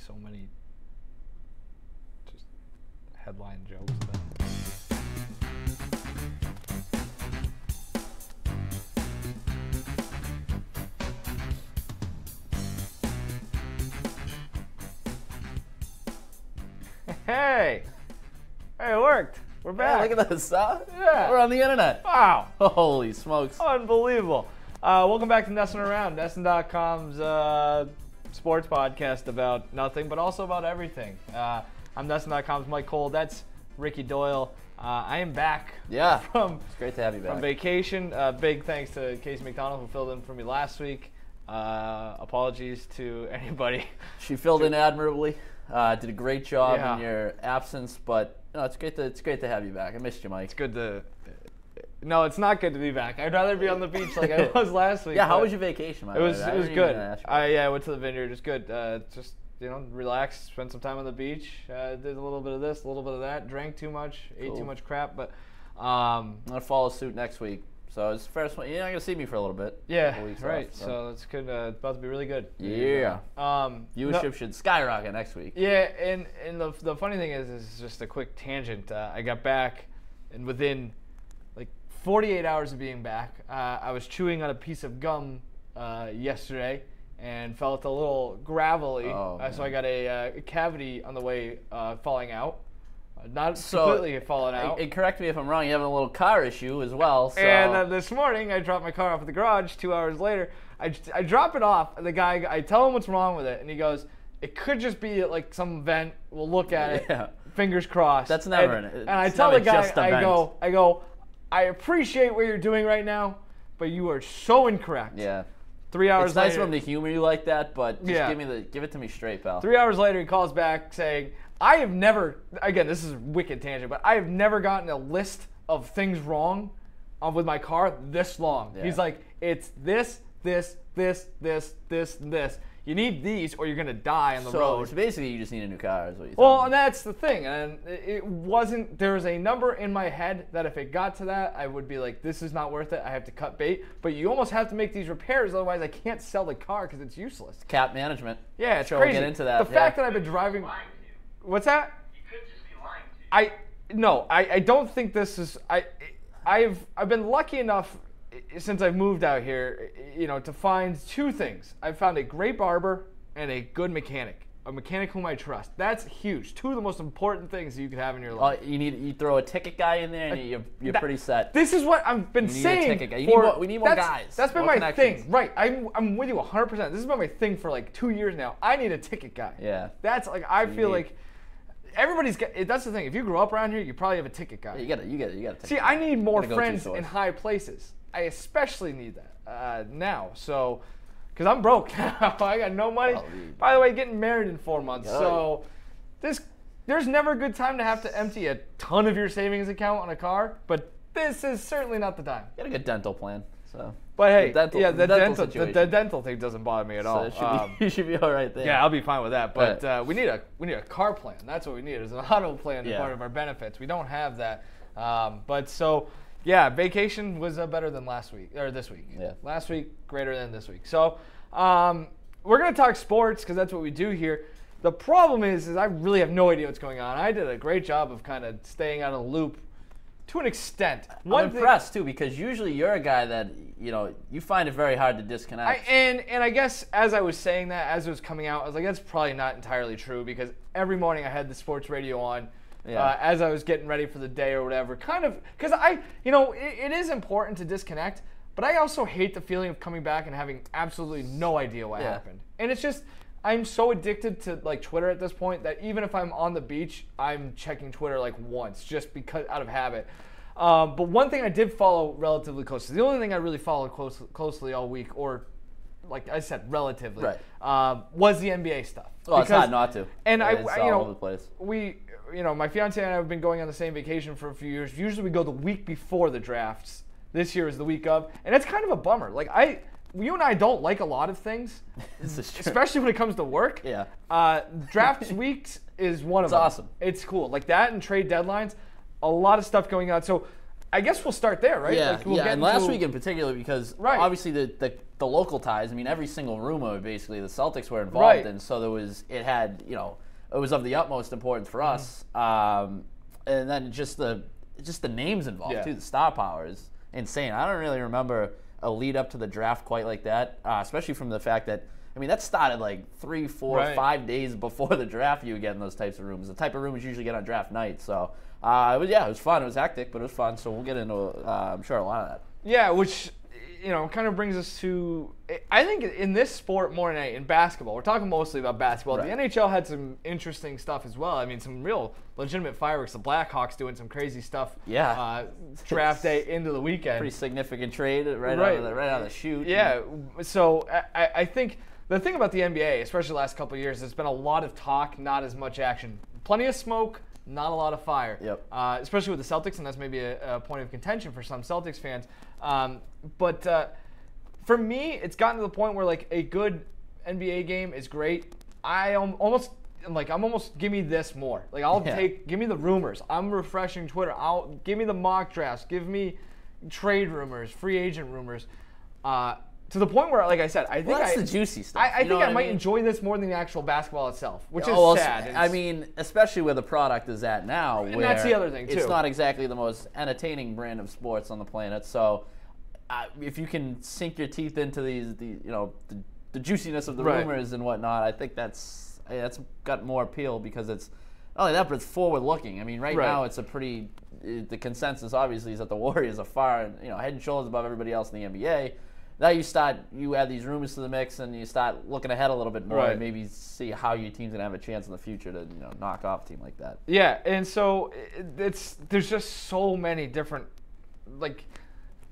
so many just headline jokes. Hey, it worked. We're back. Yeah, look at this, huh? Yeah. We're on the internet. Wow. Holy smokes. Unbelievable. Welcome back to NESN Around, NESN.com's sports podcast about nothing, but also about everything. I'm NESN.com's Mike Cole. That's Ricky Doyle. I am back. Yeah. It's great to have you back. From vacation. Big thanks to Casey McDonald who filled in for me last week. Apologies to anybody. She filled in admirably. Did a great job in your absence, but no, it's great to have you back. I missed you, Mike. It's good to. No, it's not good to be back. I'd rather be on the beach like I was last week. Yeah, how was your vacation? It was good. I went to the vineyard. It was good. Just relaxed, spent some time on the beach. Did a little bit of this, a little bit of that. Drank too much, ate too much crap. But I'm gonna follow suit next week. So it's the first one. You're not gonna see me for a little bit. Yeah, right. Off, so it's good. It's about to be really good. Yeah. Viewership should skyrocket next week. Yeah, and the funny thing is just a quick tangent. I got back, and within like 48 hours of being back, I was chewing on a piece of gum yesterday and felt a little gravelly. So I got a cavity on the way falling out. Not completely falling out. And correct me if I'm wrong, you have a little car issue as well. So. And this morning, I dropped my car off at the garage. 2 hours later, I drop it off. And the guy, I tell him what's wrong with it, and he goes, "It could just be like some vent. We'll look at it. Yeah. Fingers crossed." That's never And I tell the guy, I go, "I appreciate what you're doing right now, but you are so incorrect." Yeah. 3 hours later, it's nice for him to humor you like that, but just give it to me straight, pal. 3 hours later, he calls back saying, I have never, again, this is a wicked tangent, but I have never gotten a list of things wrong with my car this long. Yeah. He's like, it's this, and this. You need these or you're going to die on the road. So basically you just need a new car is what you Well, and that's the thing. And it wasn't, there was a number in my head that if it got to that, I would be like, this is not worth it. I have to cut bait. But you almost have to make these repairs, otherwise I can't sell the car because it's useless. Cap management. Yeah, it's crazy. We'll get into that. The fact that I've been driving... What's that? You could just be lying to you. I don't think this is. I've been lucky enough since I've moved out here, to find two things. I've found a great barber and a good mechanic. A mechanic whom I trust. That's huge. Two of the most important things that you could have in your life. You throw a ticket guy in there and you're pretty set. This is what I've been saying. We need more guys. That's been my thing. Right. I'm with you 100%. This has been my thing for like 2 years now. I need a ticket guy. Yeah. That's like I feel like everybody's got. That's the thing. If you grew up around here, you probably have a ticket guy. Yeah, you got to. See, I need more friends in high places. I especially need that now. So. Because I'm broke now. I got no money. By the way, getting married in 4 months. So there's never a good time to have to empty a ton of your savings account on a car. But this is certainly not the time. You got a good dental plan. So. But hey, the dental thing doesn't bother me at all. You should be all right there. Yeah, I'll be fine with that. But we need a car plan. That's what we need. Is an auto plan as part of our benefits. We don't have that. Yeah, vacation was better than last week, or this week. Yeah. Last week, greater than this week. So we're going to talk sports because that's what we do here. The problem is I really have no idea what's going on. I did a great job of kind of staying out of the loop to an extent. I'm impressed, too, because usually you're a guy that, you find it very hard to disconnect. And I guess as I was saying that, as it was coming out, I was like, that's probably not entirely true because every morning I had the sports radio on. Yeah. As I was getting ready for the day or whatever, kind of, because it is important to disconnect, but I also hate the feeling of coming back and having absolutely no idea what happened. And it's just, I'm so addicted to like Twitter at this point that even if I'm on the beach, I'm checking Twitter like once just because out of habit. But one thing I did follow relatively closely, the only thing I really followed closely all week, or like I said, relatively, was the NBA stuff. Well, it's hard not to. And it's all over the place. My fiance and I have been going on the same vacation for a few years. Usually we go the week before the drafts. This year is the week of, and it's kind of a bummer. Like you and I don't like a lot of things, this is true. Especially when it comes to work. Yeah. Drafts weeks is one of them. It's awesome. It's cool. Like that and trade deadlines, a lot of stuff going on. So I guess we'll start there, right? Yeah, Like, we'll yeah. get And last into- week in particular, because Right. obviously the local ties. I mean, every single rumor basically the Celtics were involved Right. in. So it was of the utmost importance for us. And then just the names involved Yeah. too. The star power is insane. I don't really remember a lead up to the draft quite like that, especially from the fact that. I mean, that started like 3, 4, Right. 5 days before the draft. You would get in those types of rooms. The type of rooms you usually get on draft night. So it was fun. It was hectic, but it was fun. So we'll get into, I'm sure, a lot of that. Yeah, which kind of brings us to, I think in this sport more than in basketball, we're talking mostly about basketball. Right. The NHL had some interesting stuff as well. I mean, some real legitimate fireworks. The Blackhawks doing some crazy stuff. Yeah. Draft day into the weekend. Pretty significant trade right out of the chute. Yeah. So I think the thing about the NBA, especially the last couple of years, there's been a lot of talk, not as much action. Plenty of smoke, not a lot of fire. Yep. Especially with the Celtics, and that's maybe a point of contention for some Celtics fans. But for me, it's gotten to the point where like a good NBA game is great. I'm almost give me this more. Like give me the rumors. I'm refreshing Twitter. Give me the mock drafts. Give me trade rumors, free agent rumors. To the point where, like I said, I think that's the juicy stuff. I think I might enjoy this more than the actual basketball itself, which is sad. I mean, especially where the product is at now. And that's the other thing, too. It's not exactly the most entertaining brand of sports on the planet. So if you can sink your teeth into the juiciness of the rumors and whatnot, I think that's got more appeal because it's not only that, but it's forward looking. I mean, right now it's the consensus obviously is that the Warriors are far, head and shoulders above everybody else in the NBA. Now you add these rumors to the mix, and you start looking ahead a little bit more, and maybe see how your team's gonna have a chance in the future to knock off a team like that. Yeah, and so there's just so many different, like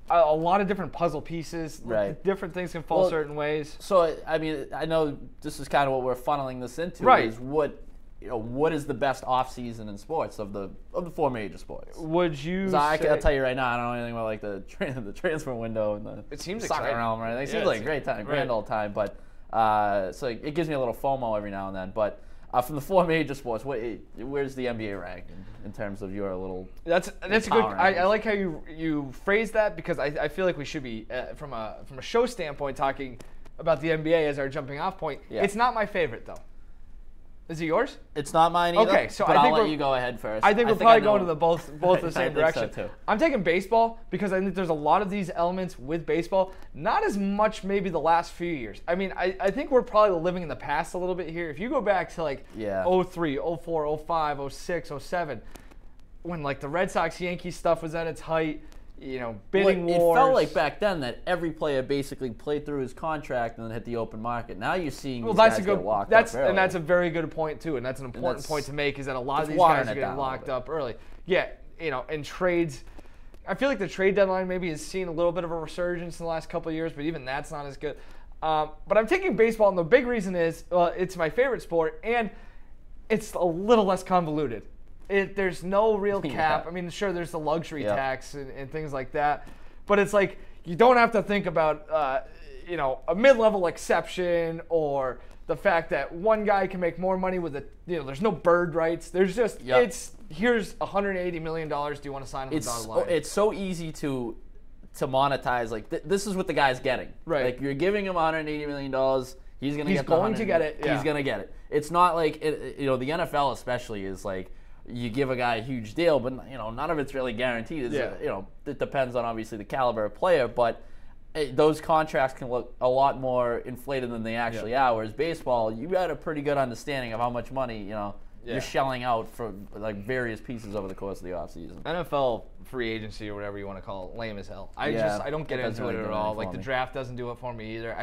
a lot of different puzzle pieces. Right. Different things can fall certain ways. So I mean, I know this is kind of what we're funneling this into. Right. Is what is the best off season in sports of the 4 major sports? Would you? I'll tell you right now, I don't know anything about like the transfer window and the seems soccer exciting. realm, right? It seems like a great time, grand old time. But so it gives me a little FOMO every now and then. But from the 4 major sports, where's the NBA rank in terms of your little? That's a good. I like how you phrase that because I feel like we should be from a show standpoint talking about the NBA as our jumping off point. Yeah. It's not my favorite though. Is it yours? It's not mine either. Okay, so but I'll let you go ahead first. I think we're probably going to the both the same direction. So too. I'm taking baseball because I think there's a lot of these elements with baseball. Not as much maybe the last few years. I mean, I think we're probably living in the past a little bit here. If you go back to like 03, 04, 05, 06, 07, when like the Red Sox Yankees stuff was at its height. Bidding wars. It felt like back then that every player basically played through his contract and then hit the open market. Now you're seeing these guys get locked up early. And that's a very good point too, and that's an important point to make is that a lot of these guys are getting locked up early. Yeah, and trades. I feel like the trade deadline maybe has seen a little bit of a resurgence in the last couple of years, but even that's not as good. But I'm taking baseball, and the big reason is it's my favorite sport, and it's a little less convoluted. There's no real cap. I mean, sure, there's the luxury tax and things like that, but it's like you don't have to think about a mid-level exception or the fact that one guy can make more money with there's no bird rights. There's just here's $180 million. Do you want to sign on the dotted line? It's so easy to monetize. Like this is what the guy's getting. Right. Like you're giving him $180 million. He's going to get it. Yeah. He's going to get it. It's not like the NFL especially is like. You give a guy a huge deal, but none of it's really guaranteed. It depends on obviously the caliber of player, but those contracts can look a lot more inflated than they actually are. Whereas baseball, you got a pretty good understanding of how much money you're shelling out for like various pieces over the course of the offseason. NFL free agency or whatever you want to call it, lame as hell. I don't get into it at all. Like the draft doesn't do it for me either.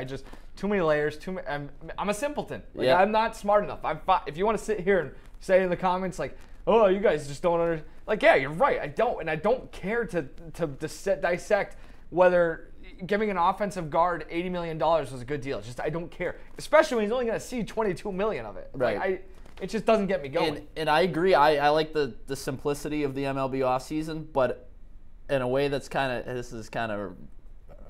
Too many layers. I'm a simpleton. Like I'm not smart enough. If you want to sit here and say in the comments like, oh, you guys just don't understand. Like, yeah, you're right. I don't care to dissect whether giving an offensive guard $80 million was a good deal. It's just I don't care, especially when he's only going to see $22 million of it. Right. Like, it just doesn't get me going. And I agree. I like the simplicity of the MLB offseason, but in a way that's this is kind of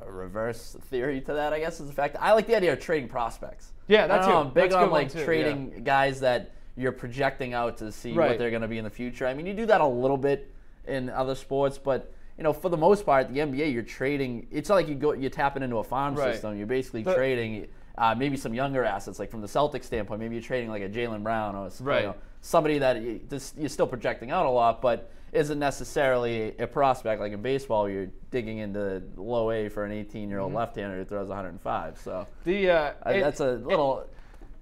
a reverse theory to that, I guess, is the fact that I like the idea of trading prospects. Yeah, that's I'm big on like trading guys that you're projecting out to see what they're going to be in the future. I mean, you do that a little bit in other sports, but for the most part, the NBA, you're trading. It's not like you're tapping into a farm system. You're basically trading maybe some younger assets, like from the Celtics standpoint. Maybe you're trading like a Jaylen Brown or somebody that you're still projecting out a lot, but isn't necessarily a prospect like in baseball where you're digging into low A for an 18-year-old left-hander who throws 105. So that's a little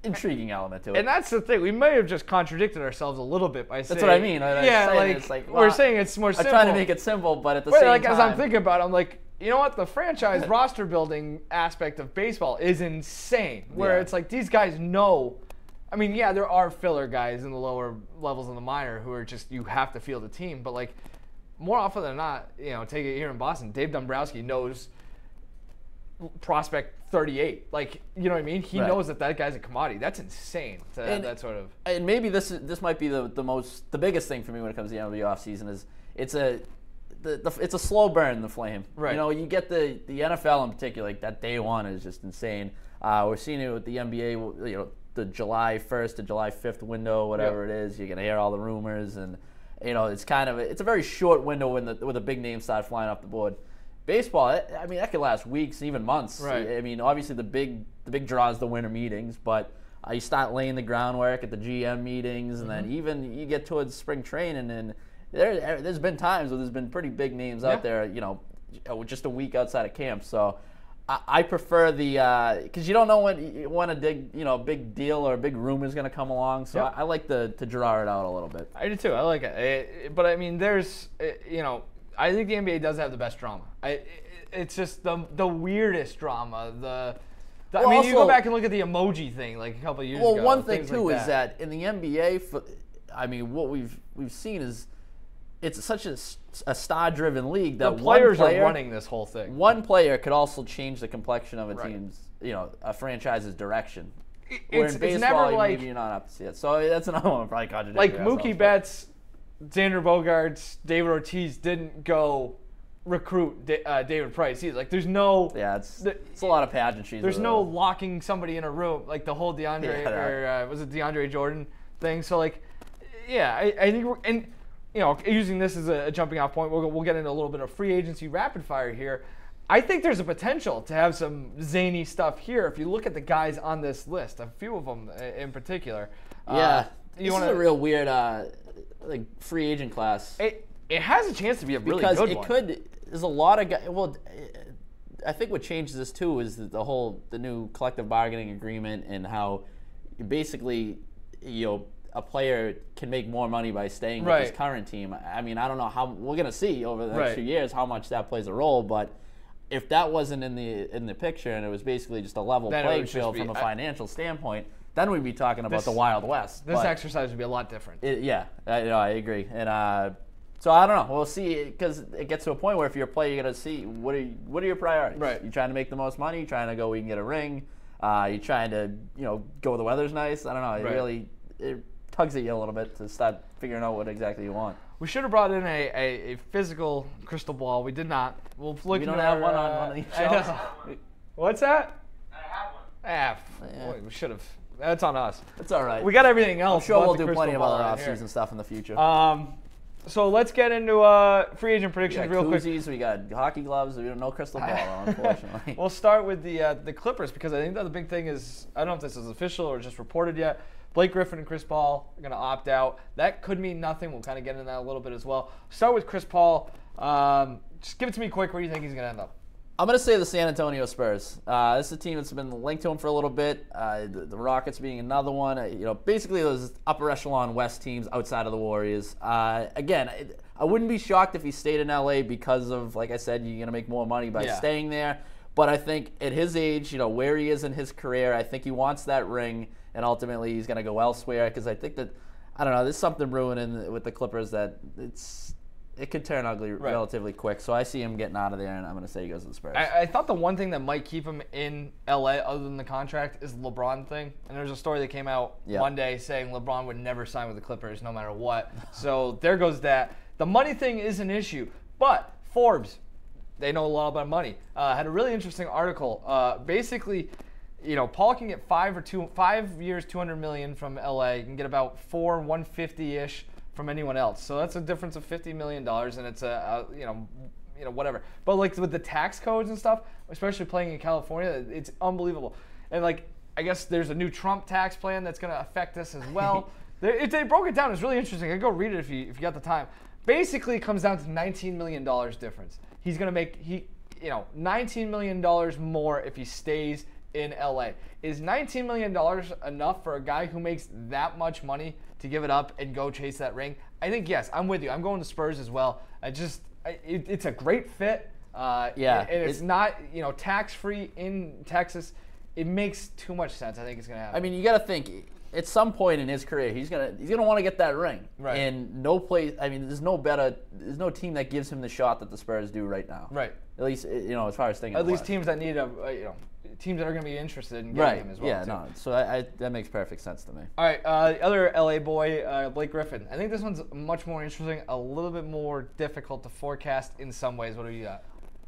intriguing element to it. And that's the thing. We may have just contradicted ourselves a little bit by saying... That's what I mean. We're saying it's more simple. I'm trying to make it simple, but at the same time... As I'm thinking about it, I'm like, you know what? The franchise roster building aspect of baseball is insane. Where it's like these guys know... I mean, yeah, there are filler guys in the lower levels of the minor who are just, you have to field a team. But, like, more often than not, take it here in Boston, Dave Dombrowski knows prospect 38. Like, you know what I mean? He knows that guy's a commodity. That's insane to have that sort of. And maybe this might be the biggest thing for me when it comes to the MLB offseason is it's a slow burn, the flame. Right. You get the NFL in particular, like that day one is just insane. We're seeing it with the NBA, the July 1st to July 5th window, whatever it is. You're going to hear all the rumors, and it's a very short window when the big names start flying off the board. Baseball, I mean, that could last weeks, even months. Right. I mean, obviously the big draw is the winter meetings, but you start laying the groundwork at the GM meetings, and then even you get towards spring training, and there's been times where there's been pretty big names out there, just a week outside of camp. So I prefer because you don't know when you want a big deal or a big rumor is going to come along. So I like to draw it out a little bit. I do too. I like it. But I mean, there's I think the NBA does have the best drama. It's just the weirdest drama. I mean, you go back and look at the emoji thing like a couple of years ago. Well, one thing too is that in the NBA, what we've seen is it's such a star-driven league that the players are running this whole thing. One player could also change the complexion of a team's, a franchise's direction. Where in baseball, never like, maybe you're not up to see it. So that's another one probably contradicting. Like Mookie Betts, Xander Bogaerts, David Ortiz didn't go recruit David Price. He's like, there's no. Yeah, it's a lot of pageantry. There's no locking somebody in a room like the whole DeAndre was it DeAndre Jordan thing. So like, I think using this as a jumping off point, we'll get into a little bit of free agency rapid fire here. I think there's a potential to have some zany stuff here if you look at the guys on this list, a few of them in particular. This is a real weird free agent class. It has a chance to be a really good one. Because there's a lot of guys. Well, I think what changes this too is the new collective bargaining agreement and how basically a player can make more money by staying with his current team. I mean, I don't know how we're gonna see over the next few years how much that plays a role, but if that wasn't in the picture and it was basically just a level playing field from a financial standpoint, then we'd be talking about the Wild West. This exercise would be a lot different. I agree. And so I don't know. We'll see, because it gets to a point where if you're a player, you got to see what are your priorities. Right. You trying to make the most money? You trying to go? We can get a ring. You trying to go where the weather's nice? I don't know. It tugs at you a little bit to start figuring out what exactly you want. We should have brought in a physical crystal ball. We did not. We'll look. We don't have one on one of these shows. What's that? I have one. Boy, we should have. That's on us. It's all right. We got everything else. I'm sure we'll do plenty of other off-season stuff in the future. So let's get into free agent predictions real quick. We got hockey gloves. We don't know crystal ball, unfortunately. We'll start with the Clippers, because I think that the big thing is, I don't know if this is official or just reported yet, Blake Griffin and Chris Paul are going to opt out. That could mean nothing. We'll kind of get into that a little bit as well. Start with Chris Paul. Just give it to me quick. Where do you think he's going to end up? I'm going to say the San Antonio Spurs. This is a team that's been linked to him for a little bit. The Rockets being another one. Basically those upper echelon West teams outside of the Warriors. Again, I wouldn't be shocked if he stayed in LA because of, like I said, you're going to make more money by staying there. But I think at his age, where he is in his career, I think he wants that ring, and ultimately he's going to go elsewhere, because I think that, I don't know, there's something brewing with the Clippers that it could turn ugly relatively quick. So I see him getting out of there, and I'm going to say he goes to the Spurs. I thought the one thing that might keep him in LA other than the contract is the LeBron thing. And there's a story that came out Monday saying LeBron would never sign with the Clippers no matter what. So there goes that. The money thing is an issue. But Forbes, they know a lot about money, had a really interesting article. Basically, Paul can get 5 years, $200 million from LA. You can get about $150-ish from anyone else. So that's a difference of $50 million, and it's whatever. But like with the tax codes and stuff, especially playing in California, it's unbelievable. And like I guess there's a new Trump tax plan that's going to affect us as well. If they broke it down, it's really interesting. I go read it if you got the time. Basically, it comes down to $19 million difference. He's going to make $19 million more if he stays in LA. Is $19 million enough for a guy who makes that much money to give it up and go chase that ring? I think yes. I'm with you. I'm going to Spurs as well. It's a great fit. And it's not tax-free in Texas. It makes too much sense. I think it's going to happen. I mean, you got to think at some point in his career, he's gonna want to get that ring. Right. And no place. I mean, there's no team that gives him the shot that the Spurs do right now. Right. At least as far as thinking. At least teams that need teams that are going to be interested in getting him as well. Yeah. Too. No. So that makes perfect sense to me. All right. The other LA boy, Blake Griffin. I think this one's much more interesting. A little bit more difficult to forecast in some ways. What do you got?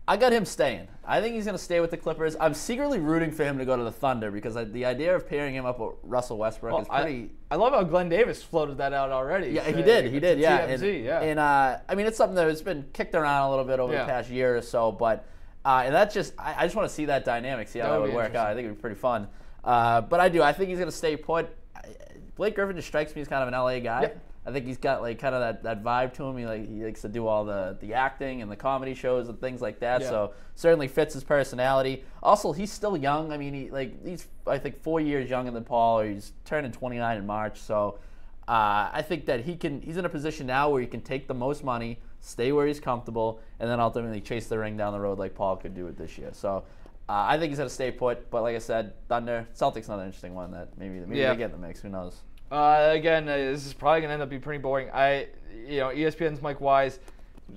I got him staying. I think he's going to stay with the Clippers. I'm secretly rooting for him to go to the Thunder because the idea of pairing him up with Russell Westbrook is pretty. I love how Glenn Davis floated that out already. Yeah, he did. Yeah. TMZ, and I mean, it's something that has been kicked around a little bit over the past year or so. But and that's just I just want to see that dynamic, see how that would work out. I think it would be pretty fun. But I do. I think he's going to stay put. Blake Griffin just strikes me as kind of an LA guy. Yep. I think he's got like kind of that vibe to him. He likes to do all the acting and the comedy shows and things like that. Yeah. So certainly fits his personality. Also, he's still young. I mean, he's I think 4 years younger than Paul. Or he's turning 29 in March. So I think that he's in a position now where he can take the most money, stay where he's comfortable, and then ultimately chase the ring down the road like Paul could do it this year. So I think he's going to stay put. But like I said, Thunder, Celtics, another interesting one that maybe they get in the mix. Who knows? Again, this is probably going to end up being pretty boring. ESPN's Mike Wise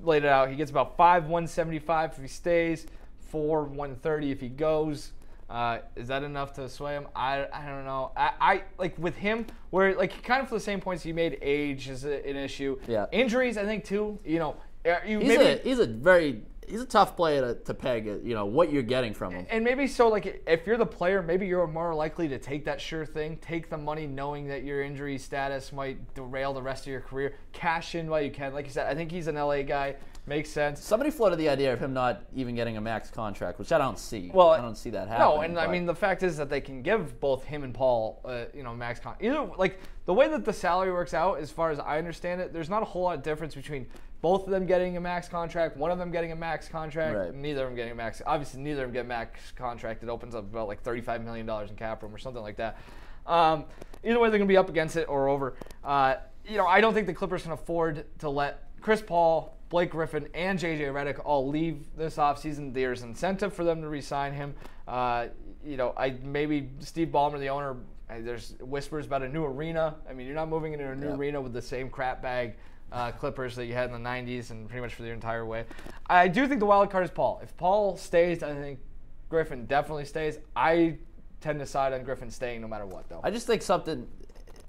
laid it out. He gets about 5,175 if he stays, 4,130 if he goes. Is that enough to sway him? I don't know. I like with him, where like kind of for the same points he made, age is an issue. Yeah. Injuries, I think too. He's a tough player to peg. What you're getting from him. And maybe so, like if you're the player, maybe you're more likely to take that sure thing, take the money, knowing that your injury status might derail the rest of your career. Cash in while you can. Like you said, I think he's an LA guy. Makes sense. Somebody floated the idea of him not even getting a max contract, which I don't see. Well, I don't see that happening. No, and I mean the fact is that they can give both him and Paul, max contract. Either like the way that the salary works out, as far as I understand it, there's not a whole lot of difference between both of them getting a max contract, one of them getting a max contract, right. Neither of them getting a max. Obviously, neither of them get max contract. It opens up about like $35 million in cap room or something like that. Either way, they're going to be up against it or over. I don't think the Clippers can afford to let Chris Paul, Blake Griffin, and JJ Redick all leave this offseason. There's incentive for them to re-sign him. Maybe Steve Ballmer, the owner, there's whispers about a new arena. I mean, you're not moving into a new arena with the same crap bag Clippers that you had in the 90s and pretty much for the entire way. I do think the wild card is Paul. If Paul stays, I think Griffin definitely stays. I tend to side on Griffin staying no matter what, though. I just think something.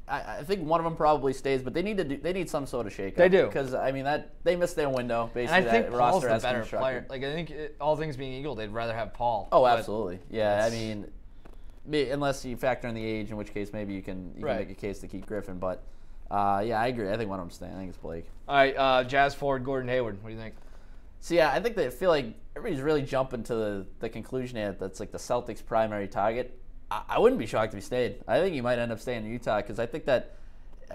I think one of them probably stays, but they need some sort of shakeup. They do, because I mean they missed their window. Basically, and I think Paul's the better player. player. Like I think all things being equal, they'd rather have Paul. Oh, absolutely. Yeah, I mean, unless you factor in the age, in which case maybe you can make a case to keep Griffin. But I agree. I think one of them staying. I think it's Blake. All right, Jazz forward Gordon Hayward. What do you think? So I think they feel like everybody's really jumping to the conclusion here that's like the Celtics' primary target. I wouldn't be shocked if he stayed. I think he might end up staying in Utah because I think that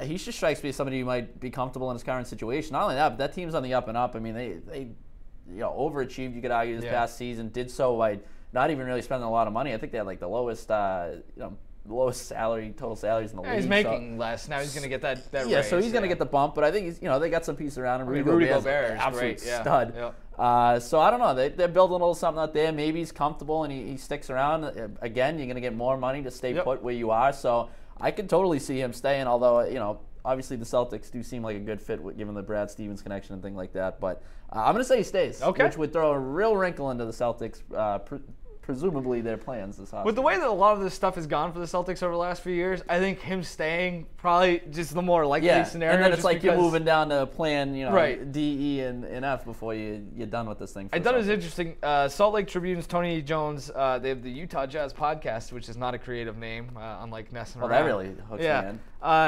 he just strikes me as somebody who might be comfortable in his current situation. Not only that, but that team's on the up and up. I mean, they overachieved, you could argue, this past season. Did so by not even really spending a lot of money. I think they had like the lowest total salaries in the league. He's making less. Now he's going to get that yeah, raise. So he's going to get the bump, but I think he's, they got some pieces around him. Rudy Gobert is absolute great. Stud. Yeah. So I don't know. They're building a little something out there. Maybe he's comfortable and he sticks around. Again, you're going to get more money to stay put where you are. So I could totally see him staying, although, obviously the Celtics do seem like a good fit given the Brad Stevens connection and things like that. But I'm going to say he stays, which would throw a real wrinkle into the Celtics' presumably their plans this offseason. With the way that a lot of this stuff has gone for the Celtics over the last few years, I think him staying probably just the more likely scenario. And then it's like you're moving down to plan, D, E, and F before you're done with this thing. I thought it was interesting. Salt Lake Tribune's Tony Jones, they have the Utah Jazz podcast, which is not a creative name, unlike NESN. Well, that really hooks me in.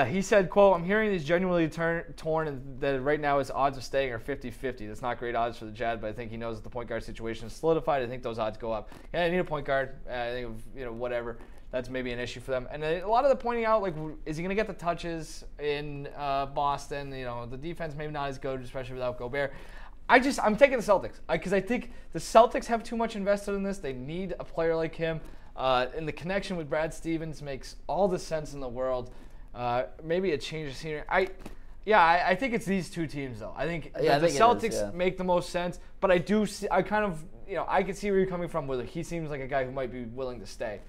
He said, quote, I'm hearing he's genuinely torn and that right now his odds of staying are 50-50. That's not great odds for the Jazz, but I think he knows that the point guard situation is solidified. I think those odds go up. Yeah, I need a point guard. I think, whatever. That's maybe an issue for them. And a lot of the pointing out, like, is he going to get the touches in Boston? The defense maybe not as good, especially without Gobert. I'm taking the Celtics because I think the Celtics have too much invested in this. They need a player like him. And the connection with Brad Stevens makes all the sense in the world. Maybe a change of scenery. I think it's these two teams though. I think the Celtics make the most sense, but I can see where you're coming from with it. He seems like a guy who might be willing to stay.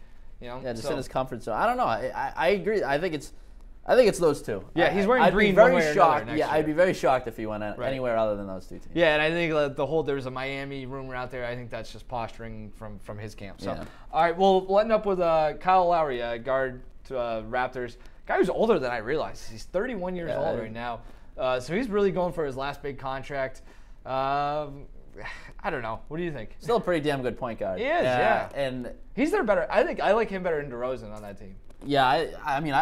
In his comfort zone. I don't know. I agree. I think it's those two. Yeah, he's wearing green. I'd be very shocked. I'd be very shocked if he went anywhere other than those two teams. Yeah, and I think there's a Miami rumor out there. I think that's just posturing from his camp. So, all right, we'll end up with Kyle Lowry, guard to Raptors. Guy who's older than I realized. He's 31 years old right now. So he's really going for his last big contract. I don't know. What do you think? Still a pretty damn good point guard. He is, yeah. And he's their better. I think I like him better than DeRozan on that team. Yeah,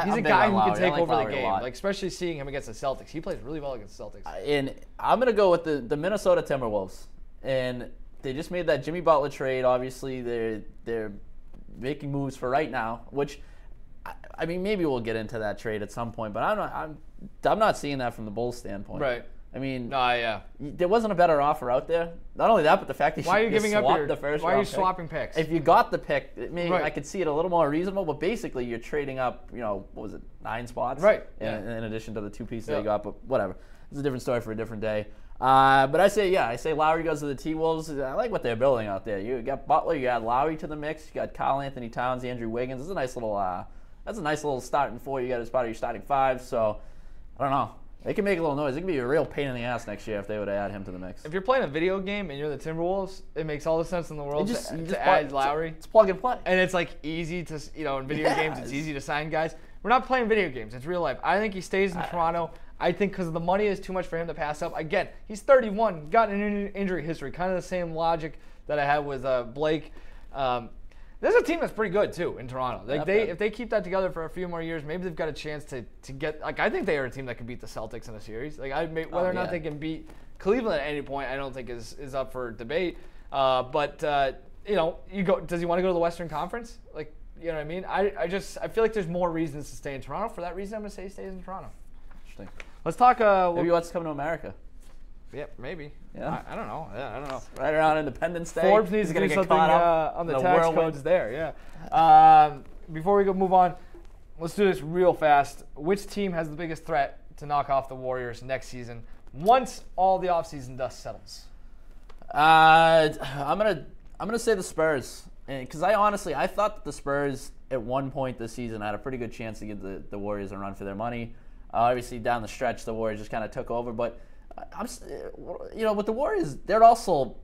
he's a guy who can take over the game. Like, especially seeing him against the Celtics. He plays really well against the Celtics. And I'm going to go with the Minnesota Timberwolves. And they just made that Jimmy Butler trade. Obviously, they're making moves for right now, which – I mean, maybe we'll get into that trade at some point, but I'm not seeing that from the Bulls' standpoint. Right. I mean, there wasn't a better offer out there. Not only that, but the fact that why are you giving up the first why are you round swapping picks? If you got the pick, I could see it a little more reasonable. But basically, you're trading up. What was it, 9 spots? Right. In addition to the 2 pieces they got, but whatever. It's a different story for a different day. But I say Lowry goes to the T-Wolves. I like what they're building out there. You got Butler, you got Lowry to the mix, you got Karl Anthony Towns, Andrew Wiggins. It's a nice little. That's a nice little starting 4 you got as part of your starting 5. So, I don't know. They can make a little noise. It could be a real pain in the ass next year if they would add him to the mix. If you're playing a video game and you're the Timberwolves, it makes all the sense in the world to add Lowry. It's plug and play. And it's like easy to, in video games, it's easy to sign guys. We're not playing video games. It's real life. I think he stays in Toronto. I think because the money is too much for him to pass up. Again, he's 31, got an injury history. Kind of the same logic that I had with Blake. There's a team that's pretty good too in Toronto. Like if they keep that together for a few more years, maybe they've got a chance to get. Like I think they are a team that can beat the Celtics in a series. Like whether or not they can beat Cleveland at any point, I don't think is up for debate. But you go. Does he want to go to the Western Conference? Like you know what I mean? I feel like there's more reasons to stay in Toronto. For that reason, I'm gonna say he stays in Toronto. Interesting. Let's talk. Maybe he wants to come to America. Yeah, maybe. Yeah. I don't know. Yeah, I don't know. Right around Independence Day. Forbes needs to do something on the tax codes there. Yeah. Before we move on, let's do this real fast. Which team has the biggest threat to knock off the Warriors next season once all the offseason dust settles? I'm gonna say the Spurs, because I thought that the Spurs at one point this season had a pretty good chance to give the Warriors a run for their money. Obviously down the stretch the Warriors just kind of took over, but with the Warriors, they're also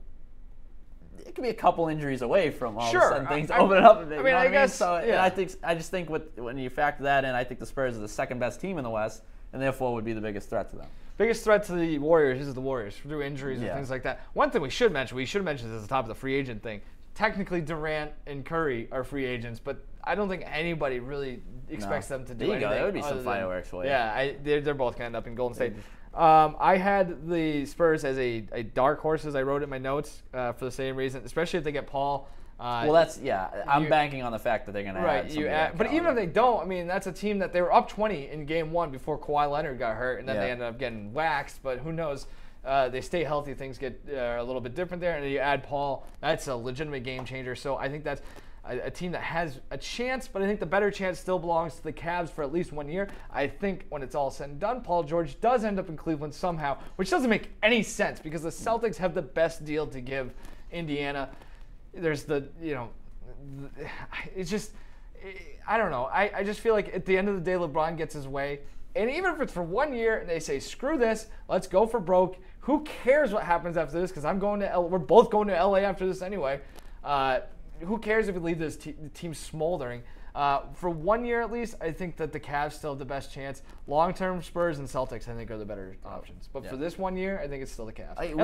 it could be a couple injuries away from all of a sudden things opening up a bit. I guess so. Yeah. I just think when you factor that in, I think the Spurs are the second best team in the West, and therefore would be the biggest threat to them. Biggest threat to the Warriors is the Warriors through injuries and things like that. One thing we should mention is at the top of the free agent thing. Technically, Durant and Curry are free agents, but I don't think anybody really expects them to do anything. There would be some fireworks for you. Yeah, they're both going to end up in Golden State. I had the Spurs as a dark horse, as I wrote in my notes, for the same reason, especially if they get Paul. I'm banking on the fact that they're going to add somebody. But even if they don't, that's a team that they were up 20 in Game 1 before Kawhi Leonard got hurt, and then they ended up getting waxed, but who knows. They stay healthy, things get a little bit different there, and then you add Paul. That's a legitimate game changer. So I think that's a team that has a chance, but I think the better chance still belongs to the Cavs for at least 1 year. I think when it's all said and done, Paul George does end up in Cleveland somehow, which doesn't make any sense because the Celtics have the best deal to give Indiana. There's it's just, I don't know. I just feel like at the end of the day, LeBron gets his way. And even if it's for 1 year and they say, screw this, let's go for broke. Who cares what happens after this? Because we're both going to LA after this anyway. Who cares if we leave this team smoldering? For 1 year at least, I think that the Cavs still have the best chance. Long-term, Spurs and Celtics, I think, are the better options. But for this 1 year, I think it's still the Cavs. And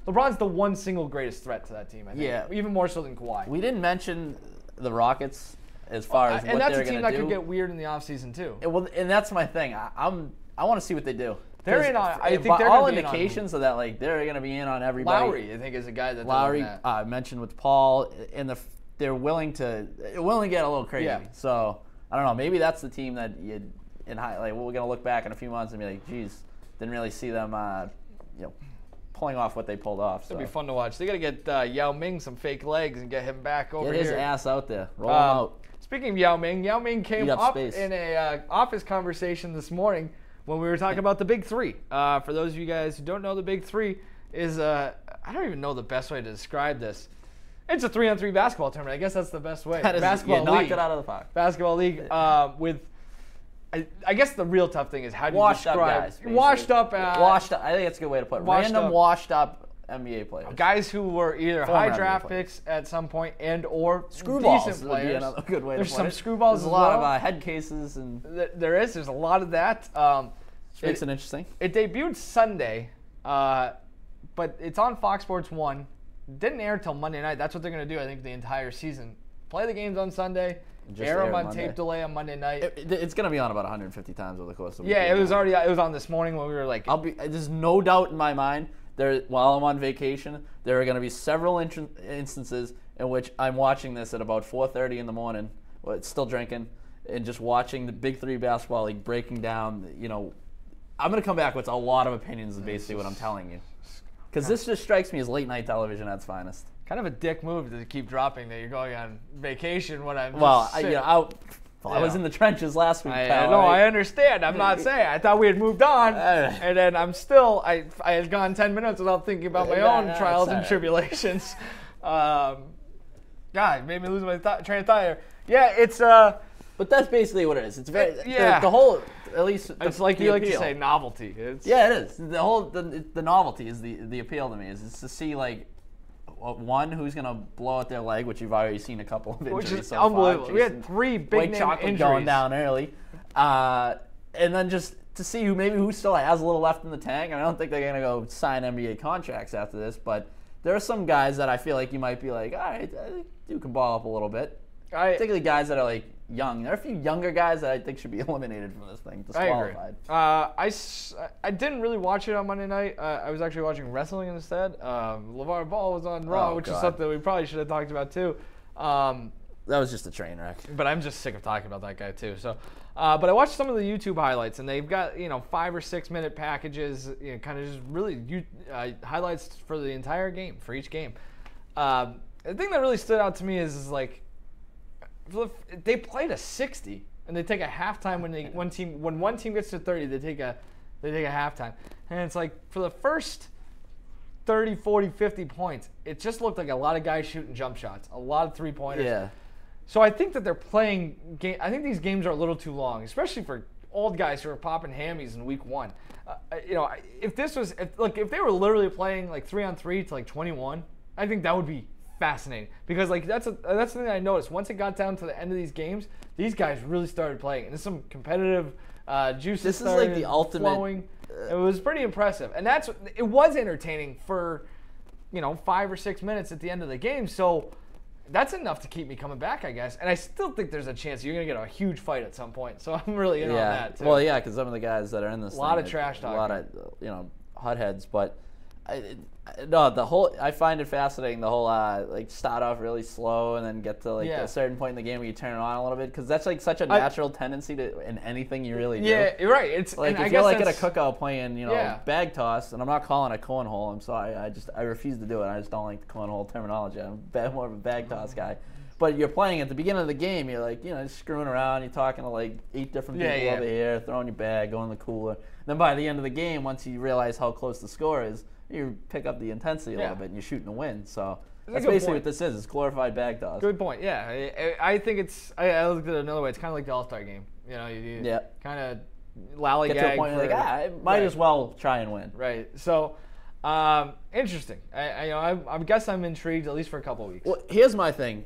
LeBron's the one single greatest threat to that team, I think. Yeah. Even more so than Kawhi. We didn't mention the Rockets. as far as what they're going to do. And that's a team that could get weird in the offseason too. And that's my thing. I want to see what they do. They're in on. I think they're all indications of that. Like they're going to be in on everybody. Lowry, I think, is a guy that Lowry I mentioned with Paul, and they're willing to get a little crazy. Yeah. So I don't know. Maybe that's the team that we're going to look back in a few months and be like, geez, didn't really see them, pulling off what they pulled off. So. It'll be fun to watch. They got to get Yao Ming some fake legs and get him back over here. Get his ass out there. Roll him out. Speaking of Yao Ming came up in a office conversation this morning when we were talking about the Big 3. For those of you guys who don't know, the Big 3 is I don't even know the best way to describe this. It's a 3-on-3 basketball tournament. I guess that's the best way. Basketball league. Knocked it out of the park. Basketball league with. I guess the real tough thing is how do you describe guys, washed up. I think that's a good way to put it. Random washed up NBA players. Guys who were either high draft picks at some point and or screwballs decent players. Would be another good way There's to put it. some screwballs. There's a lot of head cases and there's a lot of that. Which makes it interesting. It debuted Sunday, but it's on Fox Sports 1. Didn't air till Monday night. That's what they're going to do, I think, the entire season. Play the games on Sunday. Air them on tape delay on Monday night. It's going to be on about 150 times over the course of the week. Yeah, it was on this morning when we were like. There's no doubt in my mind. While I'm on vacation, there are going to be several instances in which I'm watching this at about 4:30 in the morning. Well, it's still drinking and just watching the Big 3 basketball league breaking down. I'm going to come back with a lot of opinions. Is basically what I'm telling you. Because this just strikes me as late night television at its finest. Kind of a dick move to keep dropping that you're going on vacation when I'm. I was in the trenches last week. I understand. I'm not saying. I thought we had moved on, and then I'm still. I had gone 10 minutes without thinking about my own trials and tribulations. God, it made me lose my train of thought here. Yeah, it's. But that's basically what it is. It's very the whole. At least it's like you like to say novelty. It is. The novelty is the appeal to me. Is to see like. One who's gonna blow out their leg, which you've already seen a couple of injuries. Which is unbelievable. We had 3 big name injuries going down early, and then just to see who still has a little left in the tank. I don't think they're gonna go sign NBA contracts after this, but there are some guys that I feel like you might be like, all right, I think you can ball up a little bit. Particularly guys that are like young. There are a few younger guys that I think should be eliminated from this thing, disqualified. I agree. I didn't really watch it on Monday night. I was actually watching wrestling instead. LeVar Ball was on Raw, which is something we probably should have talked about too. That was just a train wreck. But I'm just sick of talking about that guy too. So, but I watched some of the YouTube highlights, and they've got 5 or 6 minute packages, kind of just really highlights for the entire game, for each game. The thing that really stood out to me is like. They played a 60, and they take a halftime when one team gets to 30, they take a halftime, and it's like for the first 30, 40, 50 points, it just looked like a lot of guys shooting jump shots, a lot of 3-pointers. Yeah. So I think that they're playing game. I think these games are a little too long, especially for old guys who are popping hammies in week 1. If they were literally playing like 3-on-3 to like 21, I think that would be fascinating, because like that's the thing that I noticed. Once it got down to the end of these games, these guys really started playing, and there's some competitive juices. This is like the ultimate. Flowing. It was pretty impressive, and it was entertaining for 5 or 6 minutes at the end of the game. So that's enough to keep me coming back, I guess. And I still think there's a chance you're gonna get a huge fight at some point. So I'm really in on that too. Well, yeah, because some of the guys that are in this, a lot of trash talking, a lot of hotheads, but. I find it fascinating, the whole start off really slow and then get to a certain point in the game where you turn it on a little bit, because that's like such a natural tendency in anything you really do. Yeah, you're right. It's like if you're at a cookout playing bag toss, and I'm not calling it cornhole. I'm sorry, I refuse to do it. I just don't like the cornhole terminology. I'm more of a bag toss guy. But you're playing at the beginning of the game, you're like, just screwing around, you're talking to like 8 different people over here, throwing your bag, going in the cooler. Then by the end of the game, once you realize how close the score is, you pick up the intensity a little bit and you're shooting to win. So that's basically what this is. It's glorified bag toss. Good point. Yeah, I think it's. I looked at it another way. It's kind of like the All-Star game. You kind of lollygag. Get to a point where you're like, I might as well try and win. Right. So interesting. I guess I'm intrigued at least for a couple of weeks. Well, here's my thing.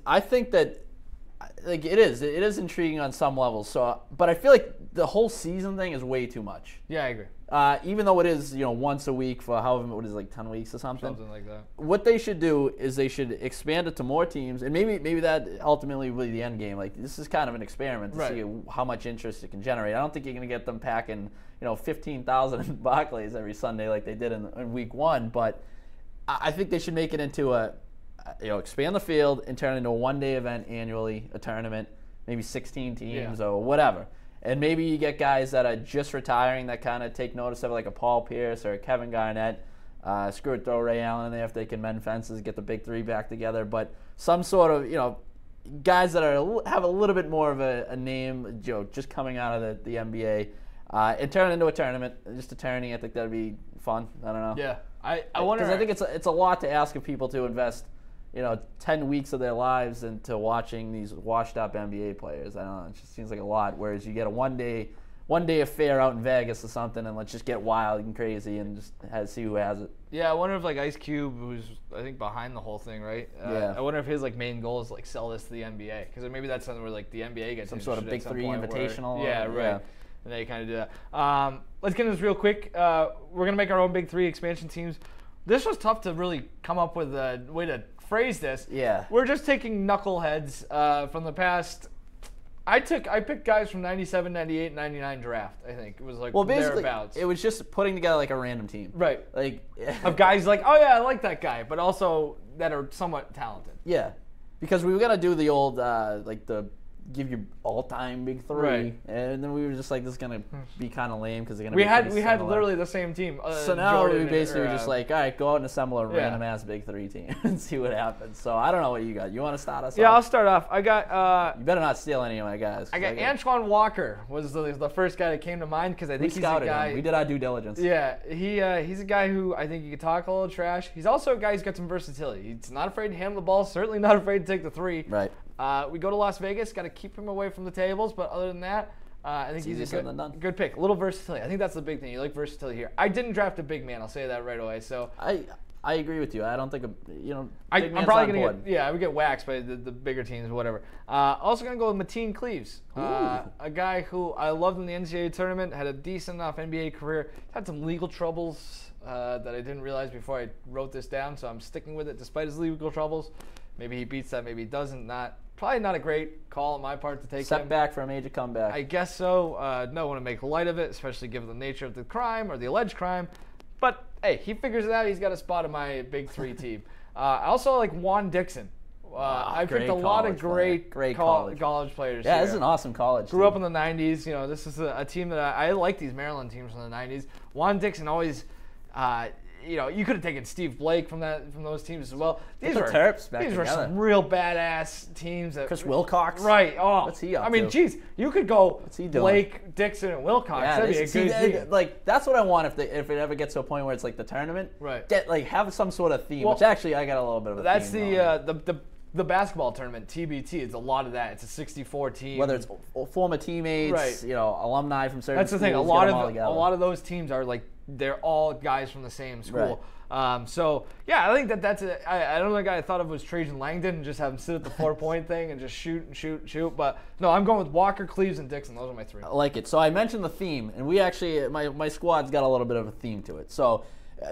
I think that like it is intriguing on some levels. So, but I feel like the whole season thing is way too much. Yeah, I agree. Even though it is, once a week for what is it, like 10 weeks or something. Something like that. What they should do is they should expand it to more teams, and maybe that ultimately will be the end game. Like this is kind of an experiment to see how much interest it can generate. I don't think you're going to get them packing 15,000 in Barclays every Sunday like they did in week 1, but I think they should make it into expand the field and turn it into a one-day event annually, a tournament, maybe 16 teams or whatever. And maybe you get guys that are just retiring that kind of take notice of it, like a Paul Pierce or a Kevin Garnett. Screw it, throw Ray Allen in there if they can mend fences, get the big three back together. But some sort of, guys that have a little bit more of a name, just coming out of the NBA, and turn it into a tournament, just a tourney. I think that'd be fun. I don't know. Yeah, I wonder. Because I think it's a lot to ask of people to invest 10 weeks of their lives into watching these washed-up NBA players. I don't know. It just seems like a lot. Whereas you get a one-day affair out in Vegas or something, and let's just get wild and crazy and just see who has it. Yeah, I wonder if Ice Cube, who's I think behind the whole thing, right? I wonder if his main goal is to sell this to the NBA, because maybe that's something where the NBA gets some sort of Big 3 invitational. Yeah, right. Yeah. And they kind of do that. Let's get into this real quick. We're gonna make our own Big 3 expansion teams. This was tough to really come up with a way to phrase this. Yeah. We're just taking knuckleheads from the past. I picked guys from 97, 98, 99 draft, I think. It was basically, thereabouts. It was just putting together a random team. Right. Of guys oh yeah, I like that guy, but also that are somewhat talented. Yeah. Because we were going to do the old, the give you all-time Big 3, right. And then we were just this is going to be kind of lame because they're going to we had literally the same team. So now Jordan we basically were just all right, go out and assemble a random-ass Big 3 team and see what happens. So I don't know what you got. You want to start us off? Yeah, I'll start off. I got... you better not steal any of my guys. I got Antoine Walker was the first guy that came to mind because I think he's a guy... him. We did our due diligence. Yeah, he's a guy who I think you could talk a little trash. He's also a guy who's got some versatility. He's not afraid to handle the ball, certainly not afraid to take the three. Right. We go to Las Vegas, got to keep him away from the tables, but other than that, I think he's a good pick. A little versatility. I think that's the big thing. You like versatility here. I didn't draft a big man. I'll say that right away. So I agree with you. I don't think I'm probably gonna get we get waxed by the bigger teams, whatever. Also gonna go with Mateen Cleaves, a guy who I loved in the NCAA tournament, had a decent enough NBA career, had some legal troubles that I didn't realize before I wrote this down, so I'm sticking with it despite his legal troubles. Maybe he beats that, maybe he doesn't. Probably not a great call on my part to take him. Setback for a major comeback. I guess so. Don't want to make light of it, especially given the nature of the crime or the alleged crime. But, hey, he figures it out. He's got a spot in my Big 3 team. I also like Juan Dixon. I picked a lot of great college players. Yeah, here. This is an awesome college Grew up in the 90s. This is a team that I like these Maryland teams from the 90s. Juan Dixon always... you could have taken Steve Blake from those teams as well. These were some real badass teams. Chris Wilcox, right? Oh, what's he up to? Geez, you could go Blake, Dixon, and Wilcox. Yeah, that'd be a good team. That's what I want if it ever gets to a point where it's the tournament. Right. Have some sort of theme. Which actually I got a little bit of a that's theme. That's the basketball tournament, TBT. It's a lot of that. It's a 64 team. Whether it's former teammates, right. Alumni from certain. That's the thing. schools, a lot of those teams are they're all guys from the same school. Right. So yeah, I think that's it. I don't know. The guy I thought of was Trajan Langdon and just have him sit at the 4-point thing and just shoot. But no, I'm going with Walker, Cleaves, and Dixon. Those are my 3. I like it. So I mentioned the theme, and we actually my squad's got a little bit of a theme to it. So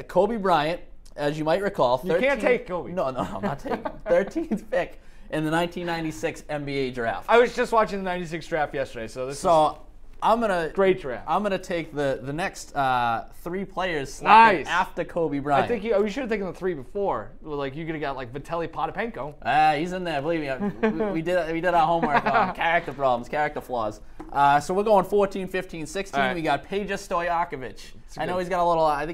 Kobe Bryant, as you might recall, you can't take Kobe. No, I'm not taking him. 13th pick in the 1996 NBA draft. I was just watching the 96 draft yesterday, so this is great draft. I'm gonna take the next 3 players after Kobe Bryant. I think you should have taken the 3 before. You could have got Vitaly Potapenko. He's in there. Believe me, we did our homework on character problems, character flaws. So we're going 14, 15, 16. Right. We got Peja Stojakovic. I know he's got a little. I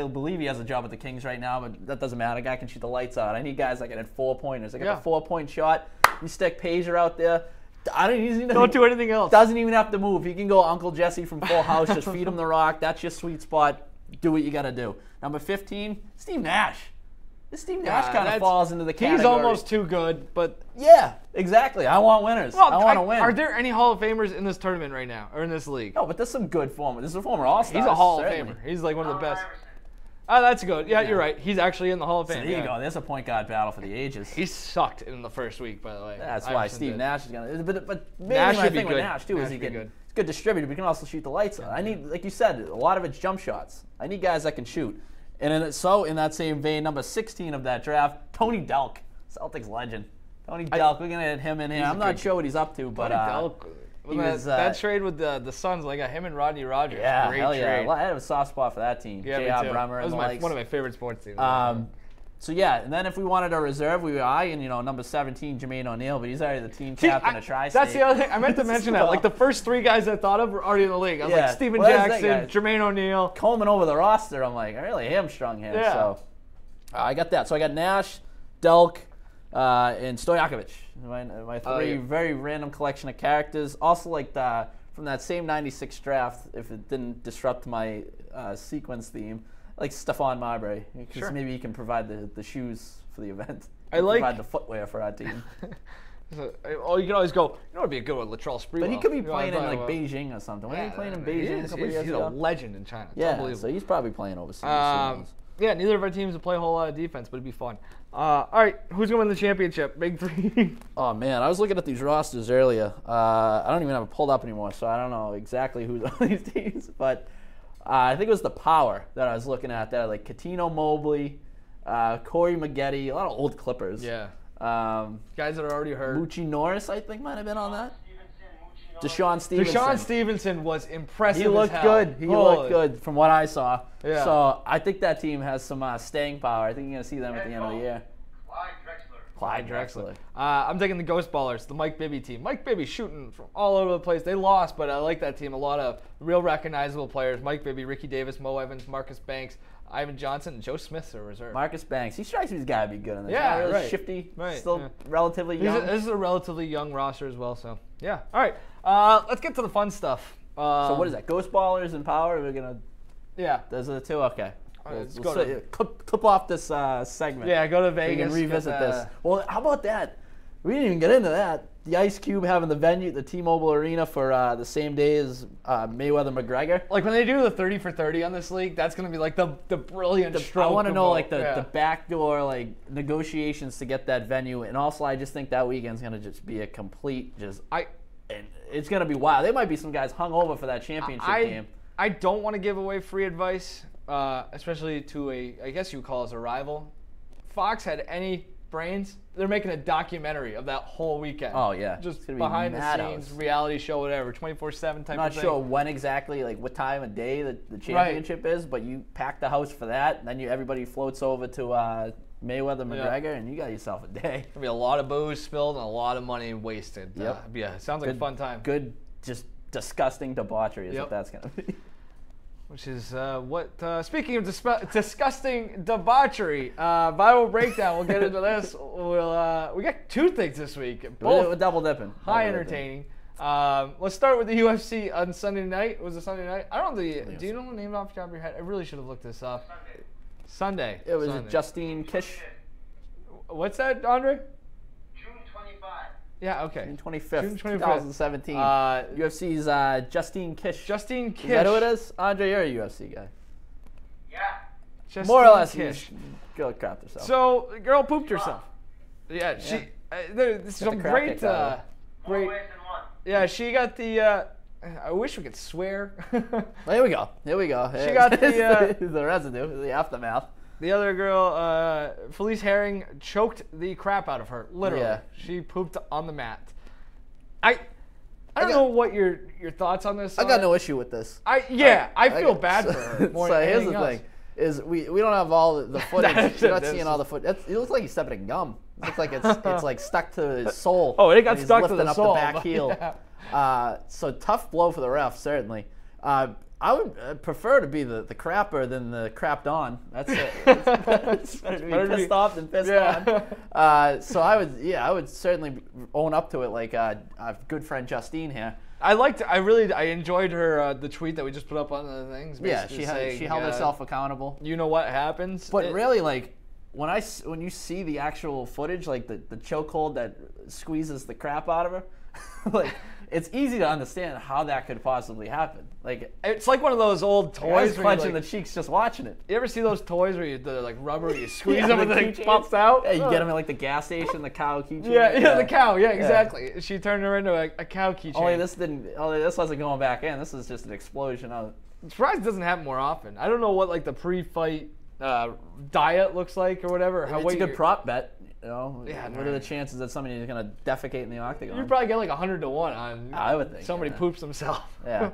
believe he has a job at the Kings right now, but that doesn't matter. A guy can shoot the lights out. I need guys that can hit 4-pointers. I got the 4-point shot. You stick Peja out there. Don't do anything else. Doesn't even have to move. He can go Uncle Jesse from Full House. Just feed him the rock. That's your sweet spot. Do what you got to do. Number 15, Steve Nash. This Steve Nash kind of falls into the category. He's almost too good, but... Yeah, exactly. I want winners. I want to win. Are there any Hall of Famers in this tournament right now, or in this league? No, but there's some good former. This is a former All-Star. He's a Hall of Famer. He's one of the best. Oh, that's good. Yeah, you're right. He's actually in the Hall of Fame. So there you go. There's a point guard battle for the ages. He sucked in the first week, by the way. That's why Steve Nash is gonna. But maybe Nash my should be thing with good. Nash too Nash is should be good. he's a good distributor, but he can also shoot the lights out. I need, like you said, a lot of it's jump shots. I need guys that can shoot. And in that same vein, number 16 of that draft, Tony Delk, Celtics legend. Tony Delk, we're gonna get him in here. I'm not sure what he's up to, but Tony Delk. That trade with the Suns, like him and Rodney Rogers. Yeah, great hell trade. yeah. I have a soft spot for that team. Yeah, J.R. me too. Bremer That was and one of my favorite sports teams. So yeah, and then if we wanted a reserve, we were eyeing, number 17, Jermaine O'Neal, but he's already the team captain of Tri-State. That's the other thing. I meant to mention that. Like the first 3 guys I thought of were already in the league. I was like Steven Jackson, Jermaine O'Neal. Combing over the roster, I'm like, I really hamstrung here. Yeah. So I got that. So I got Nash, Delk, and Stojakovic. My 3 very random collection of characters. Also like from that same 96 draft, if it didn't disrupt my sequence theme, like Stephon Marbury, because maybe he can provide the shoes for the event. Provide the footwear for our team. You can always go, it'd be a good one, Latrell Sprewell. But he could be playing in like Beijing or something. Wasn't he playing in Beijing a couple years ago? He's a legend in China. It's yeah, so he's probably playing overseas. Yeah, neither of our teams will play a whole lot of defense, but it'd be fun. All right, who's going to win the championship? Big 3. Oh, man, I was looking at these rosters earlier. I don't even have it pulled up anymore, so I don't know exactly who's on these teams. But I think it was the power that I was looking at there, like Katino Mobley, Corey Maggette, a lot of old Clippers. Yeah. Guys that are already hurt. Moochie Norris, I think, might have been on that. Deshaun Stevenson. Deshaun Stevenson was impressive. He looked good. He looked good from what I saw. Yeah. So I think that team has some staying power. I think you're going to see them at the end of the year. Clyde Drexler. I'm taking the Ghost Ballers, the Mike Bibby team. Mike Bibby shooting from all over the place. They lost, but I like that team. A lot of real recognizable players. Mike Bibby, Ricky Davis, Mo Evans, Marcus Banks, Ivan Johnson, and Joe Smith's a reserve. Marcus Banks. He strikes me as got to be good in this. Yeah, really right. Shifty. Right. Still relatively young. This is a relatively young roster as well, so yeah. All right, let's get to the fun stuff. So what is that? Ghost Ballers and Power? We're going to... Yeah. Those are the 2? Okay. Clip off this segment. Yeah, go to Vegas. We can revisit this. Well, how about that? We didn't even get into that. The Ice Cube having the venue, the T-Mobile Arena for the same day as Mayweather-McGregor. Like when they do the 30 for 30 on this league, that's going to be like the brilliant stroke. I want to know like the backdoor like negotiations to get that venue, and also I just think that weekend's going to just be a complete and it's going to be wild. There might be some guys hung over for that championship game. I don't want to give away free advice. Especially to I guess you would call us a rival. Fox had any brains, they're making a documentary of that whole weekend. Oh, yeah. Just behind the scenes, reality show, whatever, 24/7 type of thing. I'm not sure when exactly, like what time of day the championship is, but you pack the house for that, and then everybody floats over to Mayweather-McGregor, and you got yourself a day. There'll be a lot of booze spilled and a lot of money wasted. Yep. Sounds like a fun time. Good, just disgusting debauchery is what that's going to be. Which is speaking of disgusting debauchery, viral breakdown. We'll get into this. We got 2 things this week. Both We're double dipping. Entertaining. Let's start with the UFC on Sunday night. Was it Sunday night? I don't know do you know the name off the top of your head? I really should have looked this up. Sunday. It was Justine Kish. What's that, Andre? June 25. Yeah, okay. June 25th, June 25th. 2017. UFC's Justine Kish. Justine Kish. Is that who it is? Andre, you're a UFC guy. Yeah. Justine More or less, Kish. Go crap herself. So, the girl pooped herself. Yeah, she. There's some great. More ways than one. Yeah, she got the. I wish we could swear. Well, here we go. She got the the residue, the aftermath. The other girl, Felice Herring, choked the crap out of her. Literally, Yeah. She pooped on the mat. I don't know what your thoughts on this. I got no issue with this. I feel bad for her. More so than here's the anything else. thing: is we don't have all the footage. You're not seeing all the footage. It looks like he's stepping in gum. It looks like it's like stuck to his sole. Oh, it got when stuck he's to the lifting sole. up the back heel. Yeah. So tough blow for the ref, certainly. I would prefer to be the crapper than the crapped on. That's it. It's better to be pissed off than pissed on. So I would certainly own up to it like our good friend Justine here. I enjoyed her the tweet that we just put up on the things. Yeah, she held herself accountable. You know what happens? But really, like when you see the actual footage, like the chokehold that squeezes the crap out of her, Like, it's easy to understand how that could possibly happen. Like, It's like one of those old I toys was where clenching you, like, the cheeks just watching it. you ever see those toys where the like rubber, you squeeze Yeah, them the and then it keychains. pops out? Yeah, you get them at like the gas station, the cow keychain. Yeah, the cow. Yeah, exactly. She turned her into a cow keychain. Only this wasn't going back in. This is just an explosion of. I'm surprised it doesn't happen more often. I don't know what like the pre-fight diet looks like or whatever. How It's a weight good you're- prop bet. You know, Yeah, what are the chances that somebody is gonna defecate in the octagon? You probably get like 100 to 1 on I would think somebody yeah. poops himself. Yeah.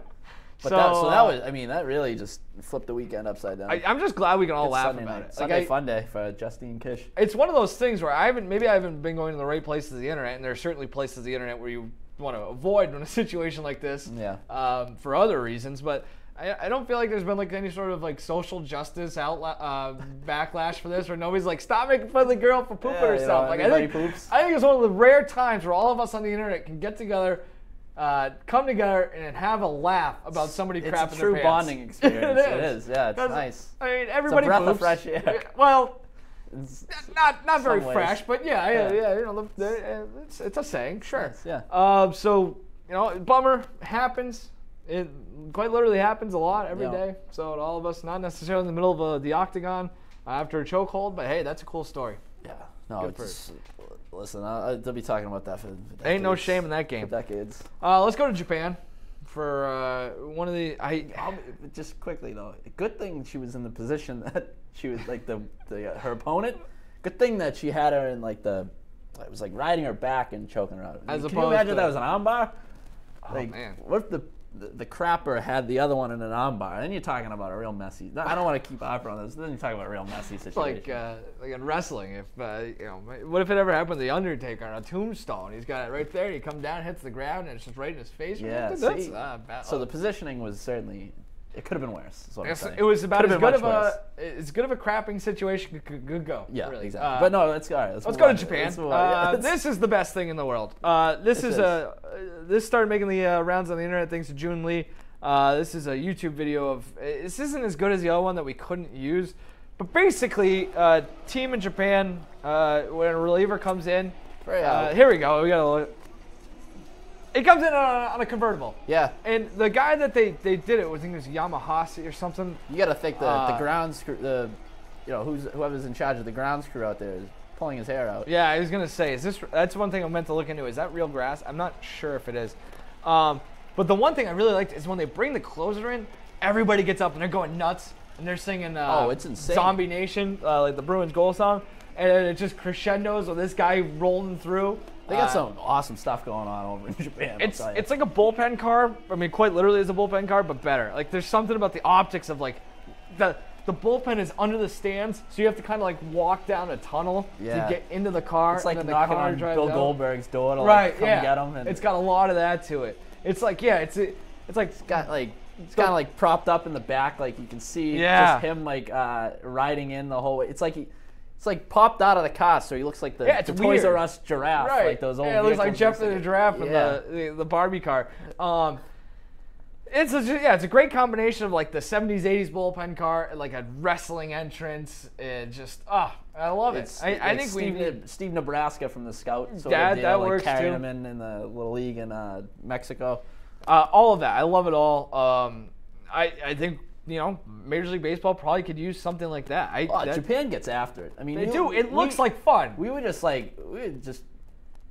But So, that was, I mean, that really just flipped the weekend upside down. I'm just glad we can all It's laugh Sunday about night. it. Sunday fun day for Justine Kish. It's one of those things where I haven't been going to the right places of the internet, and there are certainly places of the internet where you want to avoid in a situation like this. Yeah. For other reasons, but I don't feel like there's been like any sort of like social justice backlash for this, where nobody's like, stop making fun of the girl for pooping herself. Like everybody poops. I think it's one of the rare times where all of us on the internet can get together, come together, and have a laugh about somebody crapping their pants. It's a true bonding experience. It is. Yeah, it's nice. I mean, everybody it's a breath poops. of fresh air. Well, It's not very some ways. fresh, but yeah, you know, it's a saying, sure. Yes, yeah. So you know, bummer happens. It quite literally happens a lot every Yeah. day. So to all of us, not necessarily in the middle of the octagon after a chokehold, but hey, that's a cool story. Yeah. No, Good it's listen. They'll be talking about that for decades. Ain't no shame in that For game. decades. Let's go to Japan for one of the. Just quickly though, good thing she was in the position that she was like her opponent. Good thing that she had her in like it was like riding her back and choking her out. As Can you opposed imagine to- that was an armbar? Like, man. what if the crapper had the other one in an armbar? Then you're talking about a real messy. I don't want to keep hyper on this. Then you're talking about a real messy It's situation. like in wrestling, if you know, what if it ever happened to the Undertaker on a tombstone? He's got it right there. He come down, hits the ground, and it's just right in his face. Yeah, that's see? bad. So the positioning was certainly. It could have been worse. Is what I'm Yes, saying. it was about Could as have been good of much as good of a crapping situation could go. Yeah, really. exactly. But no, let's go. All right, Let's move go to on. Japan. Let's move on. Yeah, This is the best thing in the world. This started making the rounds on the internet thanks to June Lee. This is a YouTube video of. This isn't as good as the other one that we couldn't use, but basically, team in Japan when a reliever comes in. Here we go. We got to. It comes in on a convertible. Yeah. And the guy that they did it with, I think it was Yamahasi or something. You got to think the grounds crew, whoever's in charge of the grounds crew out there is pulling his hair out. Yeah, I was gonna say, that's one thing I meant to look into. Is that real grass? I'm not sure if it is. But the one thing I really liked is when they bring the closer in, everybody gets up and they're going nuts and they're singing it's insane. Zombie Nation, like the Bruins goal song, and it just crescendos with this guy rolling through. They got some awesome stuff going on over in Japan. It's like a bullpen car. I mean, quite literally, it's a bullpen car, but better. Like, there's something about the optics of like the bullpen is under the stands, so you have to kind of like walk down a tunnel to get into the car. It's like and then knocking the car on drives Bill out. Goldberg's door to Right, like come yeah. get him. And It's got a lot of that to it. It's like, yeah, it's like got like it's kind of like propped up in the back, like you can see Yeah. just him like riding in the whole way. It's like it's like popped out of the car, so he looks like the it's Toys weird. R Us giraffe, right. like those old. Yeah, it looks like vehicles. Jeff the Giraffe from the Barbie car. It's a great combination of like the 70s, 80s bullpen car and like a wrestling entrance. And just I love it. I think Steve Nebraska from the Scouts. That works carrying too. him in the little league in Mexico. All of that. I love it all. I think, you know, Major League Baseball probably could use something like that. Japan gets after it. I mean, They do. It looks like fun. We were just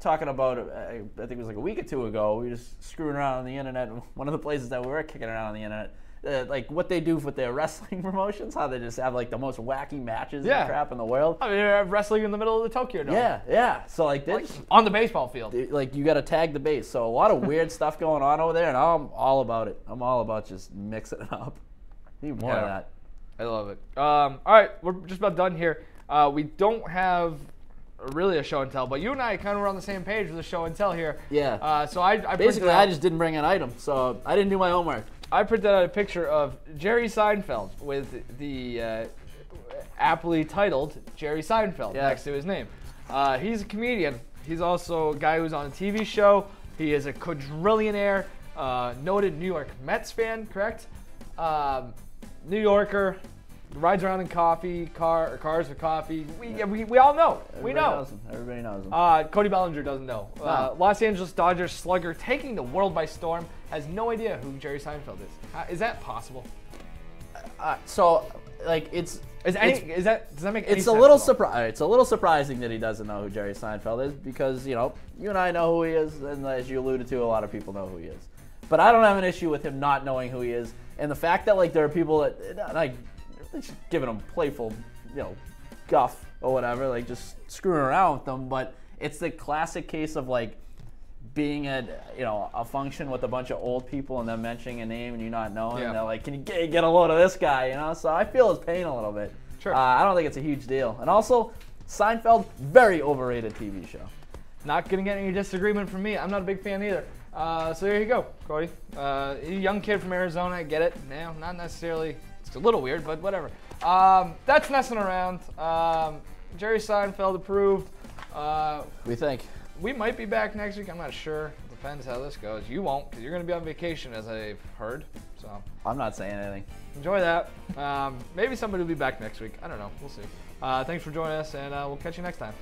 talking about it, I think it was like a week or two ago. We were just screwing around on the internet. One of the places that we were kicking around on the internet, like what they do with their wrestling promotions, how they just have like the most wacky matches and crap in the world. I mean, they're wrestling in the middle of the Tokyo Dome. Yeah. So like Like, on the baseball field. like you got to tag the base. So a lot of weird stuff going on over there, and I'm all about it. I'm all about just mixing it up. Need more of that. I love it. All right, we're just about done here. We don't have really a show and tell, but you and I kind of were on the same page with the show and tell here. Yeah. So I Basically, I just didn't bring an item, so I didn't do my homework. I printed out a picture of Jerry Seinfeld with the aptly titled Jerry Seinfeld next to his name. He's a comedian. He's also a guy who's on a TV show. He is a quadrillionaire, noted New York Mets fan, correct? New Yorker, rides around in cars with coffee. We all know. Everybody knows him. Cody Bellinger doesn't know. No. Los Angeles Dodgers slugger taking the world by storm has no idea who Jerry Seinfeld is. Is that possible? So, like, does that make any sense? It's a little surprising that he doesn't know who Jerry Seinfeld is because, you and I know who he is, and as you alluded to, a lot of people know who he is. But I don't have an issue with him not knowing who he is, and the fact that, like, there are people that, like, just giving him playful, guff or whatever, like, just screwing around with them. But it's the classic case of, like, being at a function with a bunch of old people and them mentioning a name and you not knowing, and they're like, "Can you get a load of this guy?" So I feel his pain a little bit. Sure. I don't think it's a huge deal. And also, Seinfeld, very overrated TV show. Not gonna get any disagreement from me. I'm not a big fan either. So there you go, Cody. A young kid from Arizona, I get it. No, not necessarily. It's a little weird, but whatever. That's messing around. Jerry Seinfeld approved. We think. We might be back next week. I'm not sure. Depends how this goes. You won't, because you're going to be on vacation, as I've heard. So I'm not saying anything. Enjoy that. Maybe somebody will be back next week. I don't know. We'll see. Thanks for joining us, and we'll catch you next time.